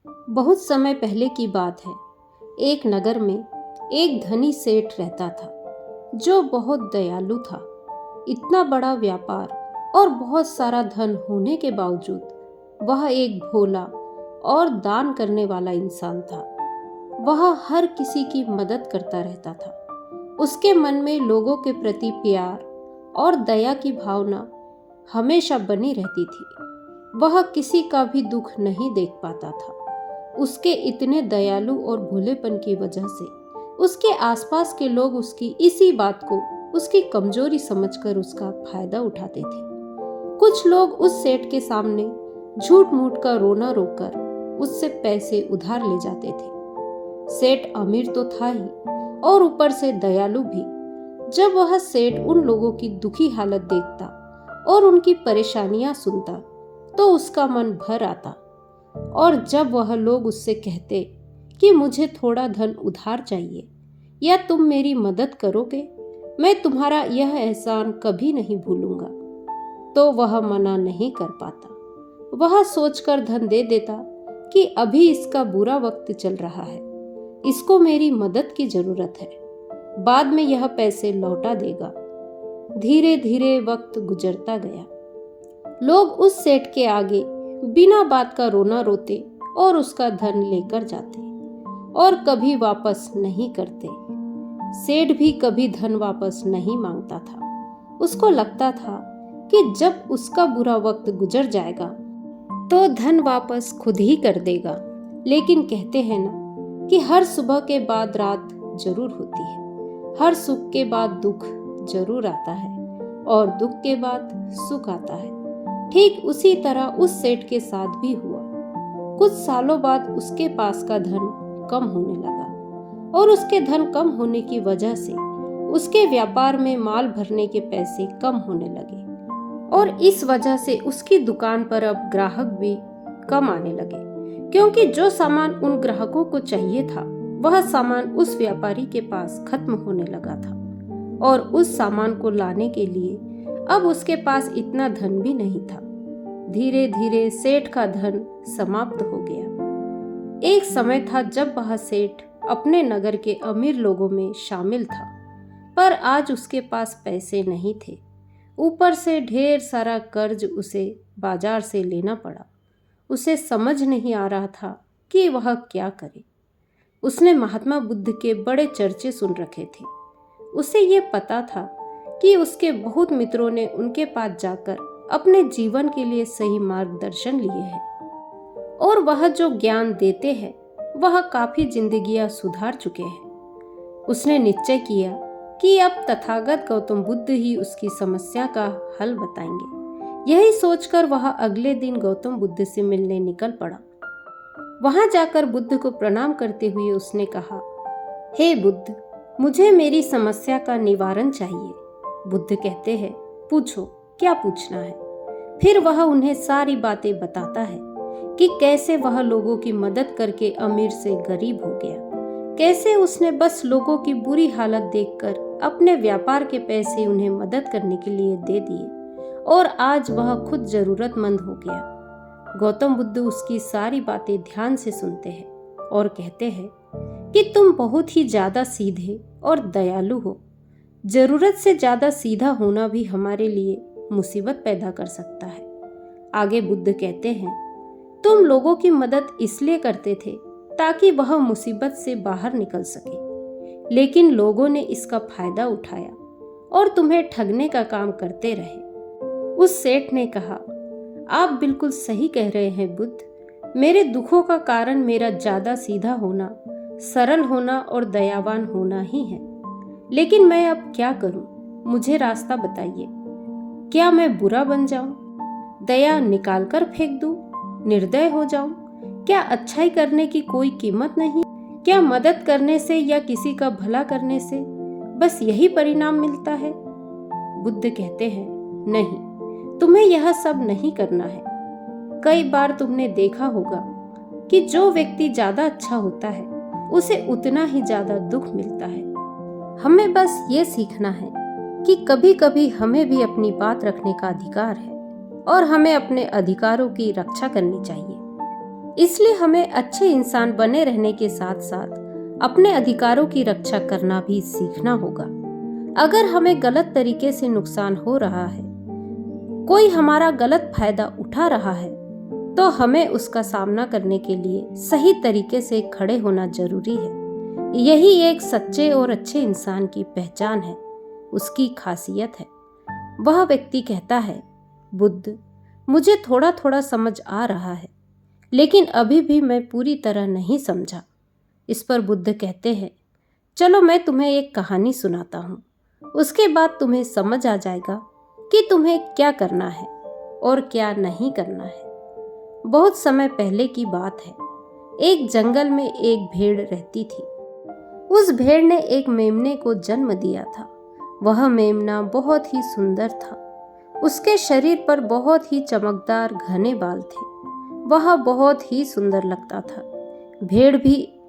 बहुत समय पहले की बात है। एक नगर में एक धनी सेठ रहता था जो बहुत दयालु था। इतना बड़ा व्यापार और बहुत सारा धन होने के बावजूद वह एक भोला और दान करने वाला इंसान था। वह हर किसी की मदद करता रहता था। उसके मन में लोगों के प्रति प्यार और दया की भावना हमेशा बनी रहती थी। वह किसी का भी दुख नहीं देख पाता था। उसके इतने दयालु और भोलेपन की वजह से उसके आसपास के लोग उसकी इसी बात को उसकी कमजोरी समझकर उसका फायदा उठाते थे। कुछ लोग उस सेठ के सामने झूठ मूठ का रोना रोकर उससे पैसे उधार ले जाते थे। सेठ अमीर तो था ही और ऊपर से दयालु भी। जब वह सेठ उन लोगों की दुखी हालत देखता और उनकी परेशानियां सुनता तो उसका मन भर आता। और जब वह लोग उससे कहते कि मुझे थोड़ा धन उधार चाहिए या तुम मेरी मदद करोगे, मैं तुम्हारा यह एहसान कभी नहीं भूलूंगा, तो वह मना नहीं कर पाता। वह सोचकर धन दे देता कि अभी इसका बुरा वक्त चल रहा है, इसको मेरी मदद की जरूरत है, बाद में यह पैसे लौटा देगा। धीरे धीरे वक्त गुजरता गया। लोग उस सेठ के आगे बिना बात का रोना रोते और उसका धन लेकर जाते और कभी वापस नहीं करते। सेठ भी कभी धन वापस नहीं मांगता था। उसको लगता था कि जब उसका बुरा वक्त गुजर जाएगा तो धन वापस खुद ही कर देगा। लेकिन कहते हैं ना कि हर सुबह के बाद रात जरूर होती है, हर सुख के बाद दुख जरूर आता है और दुख के बाद सुख आता है। ठीक उसी तरह उस सेठ के साथ भी हुआ। कुछ सालों बाद उसके पास का धन कम होने लगा और उसके धन कम होने की वजह से उसके व्यापार में माल भरने के पैसे कम होने लगे और इस वजह से उसकी दुकान पर अब ग्राहक भी कम आने लगे, क्योंकि जो सामान उन ग्राहकों को चाहिए था वह सामान उस व्यापारी के पास खत्म होने लगा था और उस सामान को लाने के लिए अब उसके पास इतना धन भी नहीं था। धीरे धीरे सेठ का धन समाप्त हो गया। एक समय था जब वह सेठ अपने नगर के अमीर लोगों में शामिल था, पर आज उसके पास पैसे नहीं थे। ऊपर से ढेर सारा कर्ज उसे बाजार से लेना पड़ा। उसे समझ नहीं आ रहा था कि वह क्या करे। उसने महात्मा बुद्ध के बड़े चर्चे सुन रखे थे। उसे ये पता था कि उसके बहुत मित्रों ने उनके पास जाकर अपने जीवन के लिए सही मार्गदर्शन लिए हैं और वह जो ज्ञान देते हैं वह काफी जिंदगियां सुधार चुके हैं। उसने निश्चय किया कि अब तथागत गौतम बुद्ध ही उसकी समस्या का हल बताएंगे। यही सोचकर वह अगले दिन गौतम बुद्ध से मिलने निकल पड़ा। वहां जाकर बुद्ध को प्रणाम करते हुए उसने कहा, हे बुद्ध, मुझे मेरी समस्या का निवारण चाहिए। बुद्ध कहते हैं, पूछो, क्या पूछना है। फिर वह उन्हें सारी बातें बताता है कि कैसे वह लोगों की मदद करके अमीर से गरीब हो गया, कैसे उसने बस लोगों की बुरी हालत देखकर अपने व्यापार के पैसे उन्हें मदद करने के लिए दे दिए और आज वह खुद जरूरतमंद हो गया। गौतम बुद्ध उसकी सारी बातें ध्यान से सुनते हैं और कहते हैं कि तुम बहुत ही ज्यादा सीधे और दयालु हो। जरूरत से ज्यादा सीधा होना भी हमारे लिए मुसीबत पैदा कर सकता है। आगे बुद्ध कहते हैं, तुम लोगों की मदद इसलिए करते थे ताकि वह मुसीबत से बाहर निकल सके, लेकिन लोगों ने इसका फायदा उठाया और तुम्हें ठगने का काम करते रहे। उस सेठ ने कहा, आप बिल्कुल सही कह रहे हैं बुद्ध। मेरे दुखों का कारण मेरा ज्यादा सीधा होना, सरल होना और दयावान होना ही है। लेकिन मैं अब क्या करूं? मुझे रास्ता बताइए। क्या मैं बुरा बन जाऊं? दया निकाल कर फेंक दूं? निर्दय हो जाऊं? क्या अच्छाई करने की कोई कीमत नहीं? क्या मदद करने से या किसी का भला करने से बस यही परिणाम मिलता है? बुद्ध कहते हैं, नहीं, तुम्हें यह सब नहीं करना है। कई बार तुमने देखा होगा कि जो व्यक्ति ज्यादा अच्छा होता है उसे उतना ही ज्यादा दुख मिलता है। हमें बस ये सीखना है कि कभी कभी हमें भी अपनी बात रखने का अधिकार है और हमें अपने अधिकारों की रक्षा करनी चाहिए। इसलिए हमें अच्छे इंसान बने रहने के साथ साथ अपने अधिकारों की रक्षा करना भी सीखना होगा। अगर हमें गलत तरीके से नुकसान हो रहा है, कोई हमारा गलत फायदा उठा रहा है, तो हमें उसका सामना करने के लिए सही तरीके से खड़े होना जरूरी है। यही एक सच्चे और अच्छे इंसान की पहचान है, उसकी खासियत है। वह व्यक्ति कहता है, बुद्ध, मुझे थोड़ा थोड़ा समझ आ रहा है, लेकिन अभी भी मैं पूरी तरह नहीं समझा। इस पर बुद्ध कहते हैं, चलो मैं तुम्हें एक कहानी सुनाता हूँ, उसके बाद तुम्हें समझ आ जाएगा कि तुम्हें क्या करना है और क्या नहीं करना है। बहुत समय पहले की बात है। एक जंगल में एक भेड़ रहती थी। उस भेड़ ने एक मेमने को जन्म दिया था। वह मेमना बहुत ही सुंदर था। उसके शरीर पर बहुत ही चमकदार घने बाल थे। वह बहुत ही सुंदर लगता था। भेड़ भी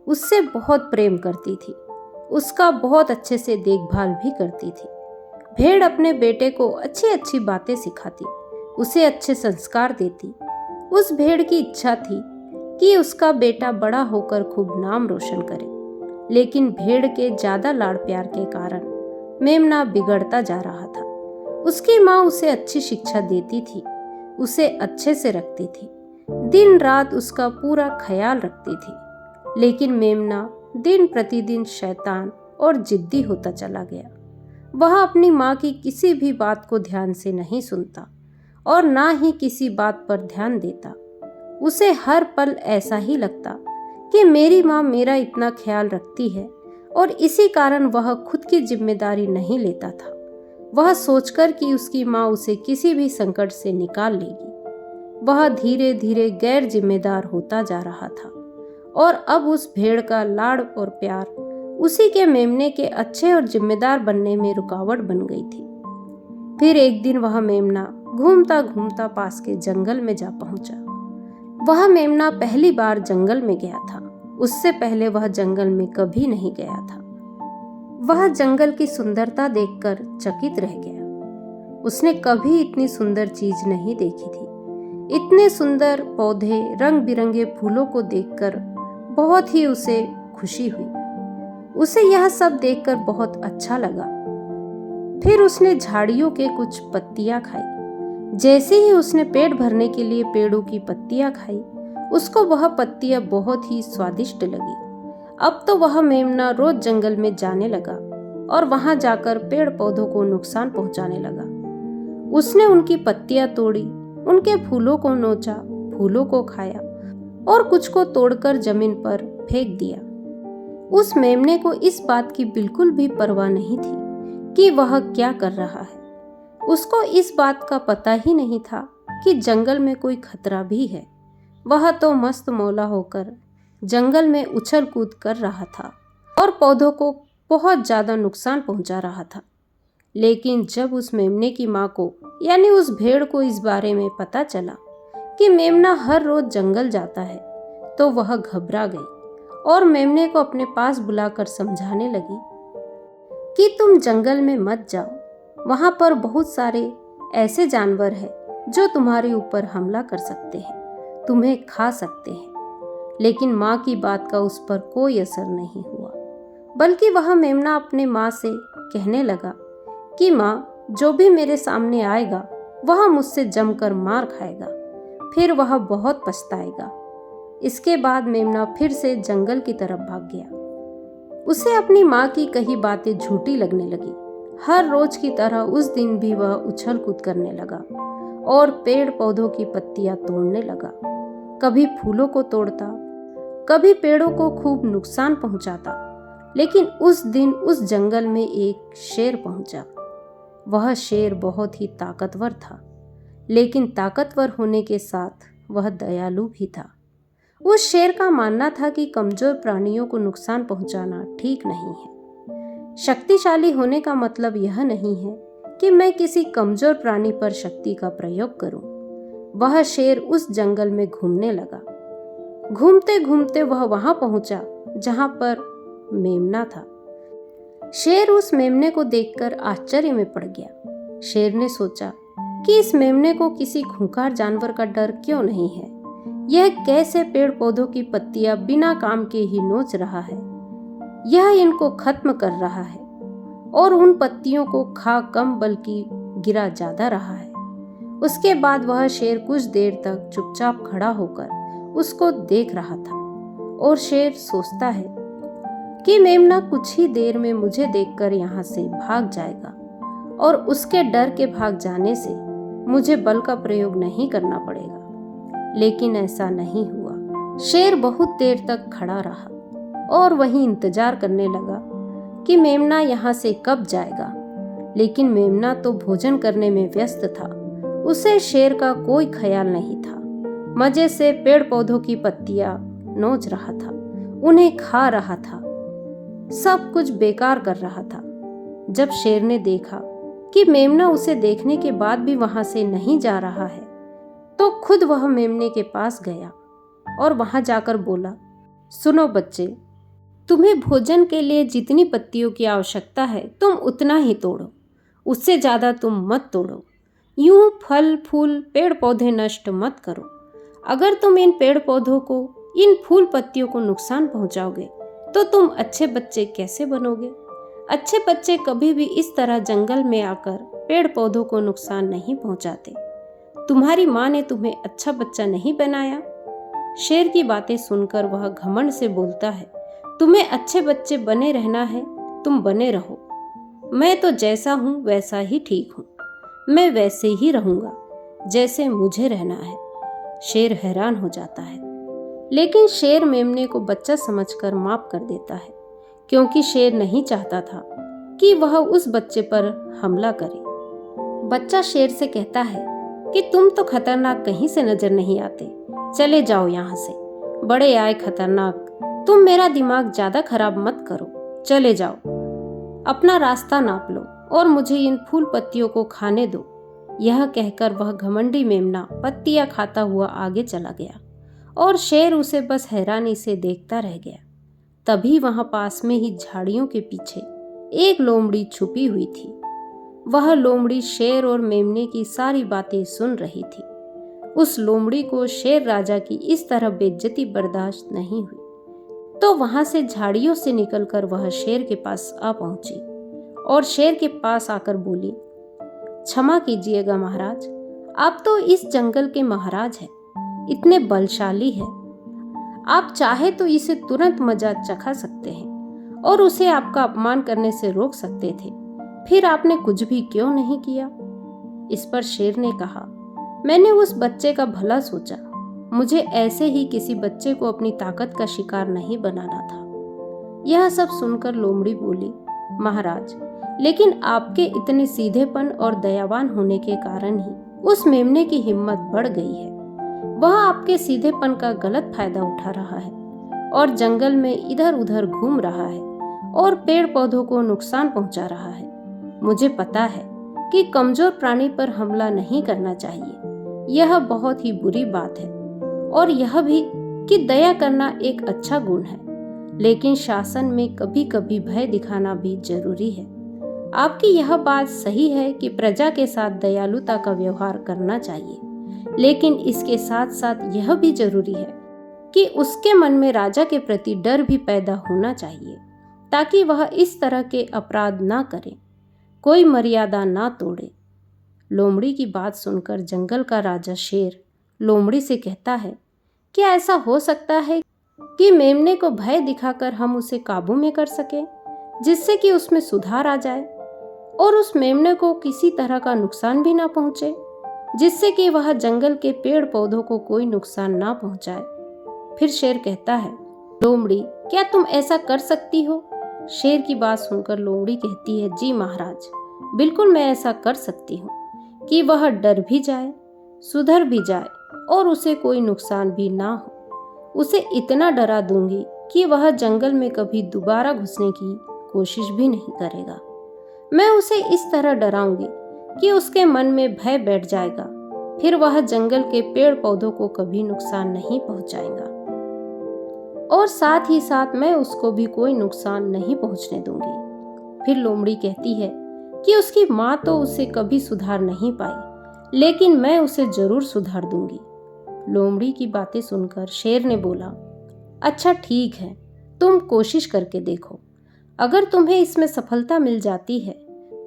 उससे बहुत प्रेम करती थी। उसका बहुत अच्छे से देखभाल भी करती थी। भेड़ अपने बेटे को अच्छी अच्छी बातें सिखाती, उसे अच्छे संस्कार देती। उस भेड़ की इच्छा थी कि उसका बेटा बड़ा होकर खूब नाम रोशन करे, लेकिन भेड़ के ज्यादा लाड़ प्यार के कारण मेमना बिगड़ता जा रहा था। उसकी माँ उसे अच्छी शिक्षा देती थी, उसे अच्छे से रखती थी, दिन रात उसका पूरा ख्याल रखती थी। लेकिन मेमना दिन प्रतिदिन शैतान और जिद्दी होता चला गया। वह अपनी माँ की किसी भी बात को ध्यान से नहीं सुनता और ना ही किसी बात पर ध्यान देता। उसे हर पल ऐसा ही लगता कि मेरी माँ मेरा इतना ख्याल रखती है, और इसी कारण वह खुद की जिम्मेदारी नहीं लेता था। वह सोचकर कि उसकी माँ उसे किसी भी संकट से निकाल लेगी। वह धीरे धीरे गैर जिम्मेदार होता जा रहा था, और अब उस भेड़ का लाड़ और प्यार उसी के मेमने के अच्छे और जिम्मेदार बनने में रुकावट बन गई थी। फिर एक दिन वह मेमना घूमता घूमता पास के जंगल में जा पहुंचा। वह मेमना पहली बार जंगल में गया था। उससे पहले वह जंगल में कभी नहीं गया था। वह जंगल की सुंदरता देखकर चकित रह गया। उसने कभी इतनी सुंदर चीज नहीं देखी थी। इतने सुंदर पौधे, रंग बिरंगे फूलों को देखकर बहुत ही उसे खुशी हुई। उसे यह सब देखकर बहुत अच्छा लगा। फिर उसने झाड़ियों के कुछ पत्तियां खाई। जैसे ही उसने पेट भरने के लिए पेड़ों की पत्तियां खाई, उसको वह पत्तियां बहुत ही स्वादिष्ट लगी। अब तो वह मेमना रोज जंगल में जाने लगा और वहां जाकर पेड़ पौधों को नुकसान पहुंचाने लगा। उसने उनकी पत्तियां तोड़ी, उनके फूलों को नोचा, फूलों को खाया और कुछ को तोड़कर जमीन पर फेंक दिया। उस मेमने को इस बात की बिल्कुल भी परवाह नहीं थी कि वह क्या कर रहा है। उसको इस बात का पता ही नहीं था कि जंगल में कोई खतरा भी है। वह तो मस्त मौला होकर जंगल में उछल कूद कर रहा था और पौधों को बहुत ज्यादा नुकसान पहुंचा रहा था। लेकिन जब उस मेमने की माँ को, यानी उस भेड़ को, इस बारे में पता चला कि मेमना हर रोज जंगल जाता है, तो वह घबरा गई और मेमने को अपने पास बुलाकर समझाने लगी कि तुम जंगल में मत जाओ। वहां पर बहुत सारे ऐसे जानवर हैं जो तुम्हारे ऊपर हमला कर सकते हैं, तुम्हें खा सकते हैं। लेकिन माँ की बात का उस पर कोई असर नहीं हुआ, बल्कि वह मेमना अपने माँ से कहने लगा कि माँ, जो भी मेरे सामने आएगा वह मुझसे जमकर मार खाएगा, फिर वह बहुत पछताएगा। इसके बाद मेमना फिर से जंगल की तरफ भाग गया। उसे अपनी माँ की कही बातें झूठी लगने लगी। हर रोज की तरह उस दिन भी वह उछल कूद करने लगा और पेड़ पौधों की पत्तियां तोड़ने लगा। कभी फूलों को तोड़ता, कभी पेड़ों को खूब नुकसान पहुंचाता। लेकिन उस दिन उस जंगल में एक शेर पहुंचा। वह शेर बहुत ही ताकतवर था, लेकिन ताकतवर होने के साथ वह दयालु भी था। उस शेर का मानना था कि कमजोर प्राणियों को नुकसान पहुंचाना ठीक नहीं है। शक्तिशाली होने का मतलब यह नहीं है कि मैं किसी कमजोर प्राणी पर शक्ति का प्रयोग करूं। वह शेर उस जंगल में घूमने लगा। घूमते घूमते वह वहां पहुंचा जहां पर मेमना था। शेर उस मेमने को देखकर आश्चर्य में पड़ गया। शेर ने सोचा कि इस मेमने को किसी खूंखार जानवर का डर क्यों नहीं है। यह कैसे पेड़ पौधों की पत्तियां बिना काम के ही नोच रहा है। यह इनको खत्म कर रहा है और उन पत्तियों को खा कम बल्कि गिरा ज्यादा रहा है। उसके बाद वह शेर कुछ देर तक चुपचाप खड़ा होकर उसको देख रहा था और शेर सोचता है कि मेमना कुछ ही देर में मुझे देखकर यहाँ से भाग जाएगा और उसके डर के भाग जाने से मुझे बल का प्रयोग नहीं करना पड़ेगा। लेकिन ऐसा नहीं हुआ। शेर बहुत देर तक खड़ा रहा और वहीं इंतजार करने लगा कि मेमना यहाँ से कब जाएगा। लेकिन मेमना तो भोजन करने में व्यस्त था। उसे शेर का कोई ख्याल नहीं था। मजे से पेड़ पौधों की पत्तियां नोच रहा था, उन्हें खा रहा था, सब कुछ बेकार कर रहा था। जब शेर ने देखा कि मेमना उसे देखने के बाद भी वहां से नहीं जा रहा है, तो खुद वह मेमने के पास गया और वहां जाकर बोला, सुनो बच्चे, तुम्हें भोजन के लिए जितनी पत्तियों की आवश्यकता है तुम उतना ही तोड़ो, उससे ज्यादा तुम मत तोड़ो। यूं फल फूल पेड़ पौधे नष्ट मत करो। अगर तुम इन पेड़ पौधों को, इन फूल पत्तियों को नुकसान पहुंचाओगे तो तुम अच्छे बच्चे कैसे बनोगे। अच्छे बच्चे कभी भी इस तरह जंगल में आकर पेड़ पौधों को नुकसान नहीं पहुंचाते। तुम्हारी माँ ने तुम्हें अच्छा बच्चा नहीं बनाया। शेर की बातें सुनकर वह घमंड से बोलता है, तुम्हें अच्छे बच्चे बने रहना है, तुम बने रहो। मैं तो जैसा हूँ वैसा ही ठीक हूँ। मैं वैसे ही रहूंगा जैसे मुझे रहना है। शेर हैरान हो जाता है, लेकिन शेर मेमने को बच्चा समझकर माफ कर देता है, क्योंकि शेर नहीं चाहता था कि वह उस बच्चे पर हमला करे। बच्चा शेर से कहता है कि तुम तो खतरनाक कहीं से नजर नहीं आते, चले जाओ यहाँ से। बड़े आए खतरनाक, तुम मेरा दिमाग ज्यादा खराब मत करो, चले जाओ। अपना रास्ता नाप लो और मुझे इन फूल पत्तियों को खाने दो। यह कहकर वह घमंडी मेमना पत्तियां खाता हुआ आगे चला गया और शेर उसे बस हैरानी से देखता रह गया। तभी वहां पास में ही झाड़ियों के पीछे एक लोमड़ी छुपी हुई थी। वह लोमड़ी शेर और मेमने की सारी बातें सुन रही थी। उस लोमड़ी को शेर राजा की इस तरह बेइज्जती बर्दाश्त नहीं हुई, तो वहां से झाड़ियों से निकलकर वह शेर के पास आ पहुंची और शेर के पास आकर बोली, क्षमा कीजिएगा महाराज, आप तो इस जंगल के महाराज हैं, इतने बलशाली हैं। आप चाहे तो इसे तुरंत मजा चखा सकते हैं और उसे आपका अपमान करने से रोक सकते थे, फिर आपने कुछ भी क्यों नहीं किया। इस पर शेर ने कहा, मैंने उस बच्चे का भला सोचा, मुझे ऐसे ही किसी बच्चे को अपनी ताकत का शिकार नहीं बनाना था। यह सब सुनकर लोमड़ी बोली, महाराज, लेकिन आपके इतने सीधेपन और दयावान होने के कारण ही उस मेमने की हिम्मत बढ़ गई है। वह आपके सीधेपन का गलत फायदा उठा रहा है और जंगल में इधर उधर घूम रहा है और पेड़ पौधों को नुकसान पहुंचा रहा है। मुझे पता है कि कमजोर प्राणी पर हमला नहीं करना चाहिए, यह बहुत ही बुरी बात है, और यह भी कि दया करना एक अच्छा गुण है, लेकिन शासन में कभी कभी भय दिखाना भी जरूरी है। आपकी यह बात सही है कि प्रजा के साथ दयालुता का व्यवहार करना चाहिए, लेकिन इसके साथ साथ यह भी जरूरी है कि उसके मन में राजा के प्रति डर भी पैदा होना चाहिए, ताकि वह इस तरह के अपराध ना करे, कोई मर्यादा ना तोड़े। लोमड़ी की बात सुनकर जंगल का राजा शेर लोमड़ी से कहता है, क्या ऐसा हो सकता है कि मेमने को भय दिखाकर हम उसे काबू में कर सकें, जिससे कि उसमें सुधार आ जाए और उस मेमने को किसी तरह का नुकसान भी ना पहुंचे, जिससे कि वह जंगल के पेड़ पौधों को कोई नुकसान ना पहुंचाए। फिर शेर कहता है, लोमड़ी, क्या तुम ऐसा कर सकती हो। शेर की बात सुनकर लोमड़ी कहती है, जी महाराज, बिल्कुल मैं ऐसा कर सकती हूँ कि वह डर भी जाए, सुधर भी जाए और उसे कोई नुकसान भी ना हो। उसे इतना डरा दूंगी कि वह जंगल में कभी दोबारा घुसने की कोशिश भी नहीं करेगा। मैं उसे इस तरह डराऊंगी कि उसके मन में भय बैठ जाएगा, फिर वह जंगल के पेड़ पौधों को कभी नुकसान नहीं पहुंचाएगा और साथ ही साथ मैं उसको भी कोई नुकसान नहीं पहुंचने दूंगी। फिर लोमड़ी कहती है कि उसकी माँ तो उसे कभी सुधार नहीं पाई, लेकिन मैं उसे जरूर सुधार दूंगी। लोमड़ी की बातें सुनकर शेर ने बोला, अच्छा ठीक है, तुम कोशिश करके देखो। अगर तुम्हें इसमें सफलता मिल जाती है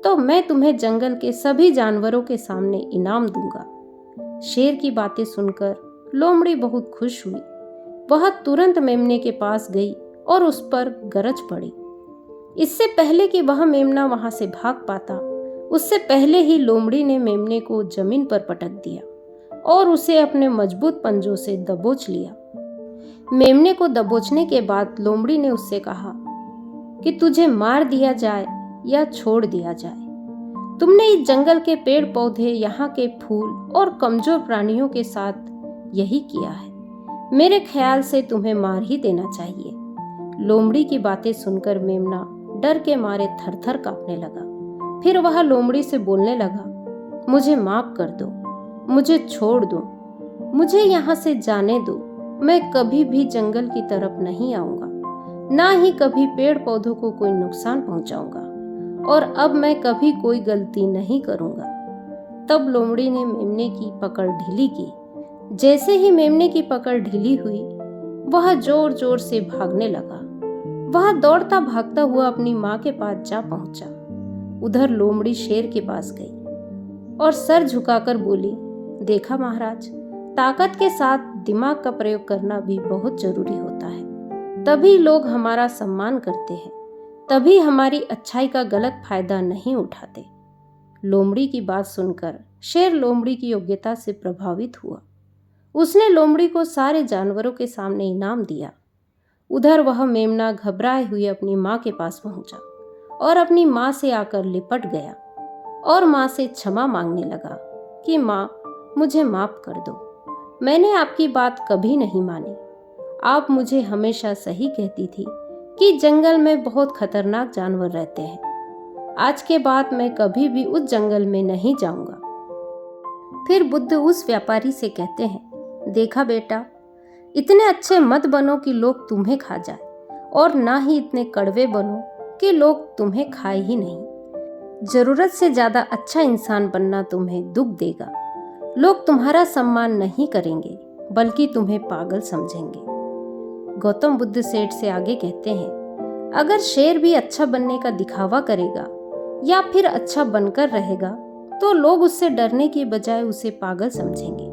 तो मैं तुम्हें जंगल के सभी जानवरों के सामने इनाम दूंगा। शेर की बातें सुनकर लोमड़ी बहुत खुश हुई। वह तुरंत मेमने के पास गई और उस पर गरज पड़ी। इससे पहले कि वह मेमना वहां से भाग पाता, उससे पहले ही लोमड़ी ने मेमने को जमीन पर पटक दिया और उसे अपने मजबूत पंजों से दबोच लिया। मेमने को दबोचने के बाद लोमड़ी ने उससे कहा कि तुझे मार दिया जाए या छोड़ दिया जाए। तुमने इस जंगल के पेड़ पौधे, यहाँ के फूल और कमजोर प्राणियों के साथ यही किया है। मेरे ख्याल से तुम्हें मार ही देना चाहिए। लोमड़ी की बातें सुनकर मेमना डर के मारे थरथर कांपने लगा। फिर वह लोमड़ी से बोलने लगा, मुझे माफ कर दो, मुझे छोड़ दो, मुझे यहाँ से जाने दो। मैं कभी भी जंगल की तरफ नहीं आऊंगा, ना ही कभी पेड़ पौधों को कोई नुकसान पहुंचाऊंगा, और अब मैं कभी कोई गलती नहीं करूंगा। तब लोमड़ी ने मेमने की पकड़ ढीली की। जैसे ही मेमने की पकड़ ढीली हुई, वह जोर जोर से भागने लगा। वह दौड़ता भागता हुआ अपनी माँ के पास जा पहुंचा। उधर लोमड़ी शेर के पास गई और सर झुकाकर बोली, देखा महाराज, ताकत के साथ दिमाग का प्रयोग करना भी बहुत जरूरी होता है। तभी लोग हमारा सम्मान करते हैं, तभी हमारी अच्छाई का गलत फायदा नहीं उठाते। लोमड़ी की बात सुनकर शेर लोमड़ी की योग्यता से प्रभावित हुआ। उसने लोमड़ी को सारे जानवरों के सामने इनाम दिया। उधर वह मेमना घबराए हुए अपनी माँ के पास पहुंचा और अपनी माँ से आकर लिपट गया और माँ से क्षमा मांगने लगा कि माँ, मुझे माफ कर दो। मैंने आपकी बात कभी नहीं मानी। आप मुझे हमेशा सही कहती थी कि जंगल में बहुत खतरनाक जानवर रहते हैं। आज के बाद मैं कभी भी उस जंगल में नहीं जाऊंगा। फिर बुद्ध उस व्यापारी से कहते हैं, देखा बेटा, इतने अच्छे मत बनो कि लोग तुम्हें खा जाए, और ना ही इतने कड़वे बनो कि लोग तुम्हें खाए ही नहीं। जरूरत से ज्यादा अच्छा इंसान बनना तुम्हें दुख देगा। लोग तुम्हारा सम्मान नहीं करेंगे, बल्कि तुम्हें पागल समझेंगे। गौतम बुद्ध सेठ से आगे कहते हैं, अगर शेर भी अच्छा बनने का दिखावा करेगा या फिर अच्छा बनकर रहेगा तो लोग उससे डरने की बजाय उसे पागल समझेंगे।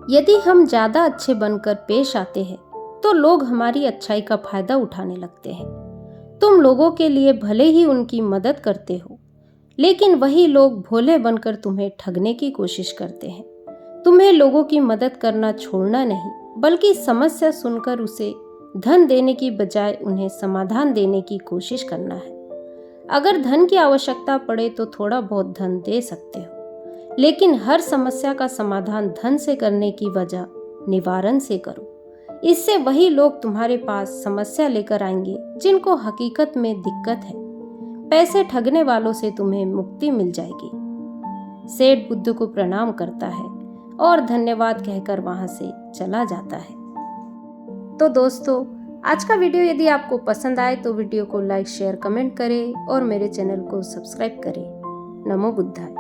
यदि हम ज्यादा अच्छे बनकर पेश आते हैं तो लोग हमारी अच्छाई का फायदा उठाने लगते हैं। तुम लोगों के लिए भले ही उनकी मदद करते हो, लेकिन वही लोग भोले बनकर तुम्हें ठगने की कोशिश करते हैं। तुम्हें लोगों की मदद करना छोड़ना नहीं, बल्कि समस्या सुनकर उसे धन देने की बजाय उन्हें समाधान देने की कोशिश करना है। अगर धन की आवश्यकता पड़े तो थोड़ा बहुत धन दे सकते हो, लेकिन हर समस्या का समाधान धन से करने की वजह निवारण से करो। इससे वही लोग तुम्हारे पास समस्या लेकर आएंगे जिनको हकीकत में दिक्कत है। पैसे ठगने वालों से तुम्हें मुक्ति मिल जाएगी। सेठ बुद्ध को प्रणाम करता है और धन्यवाद कहकर वहां से चला जाता है। तो दोस्तों, आज का वीडियो यदि आपको पसंद आए तो वीडियो को लाइक, शेयर, कमेंट करें और मेरे चैनल को सब्सक्राइब करें। नमो बुद्धाय।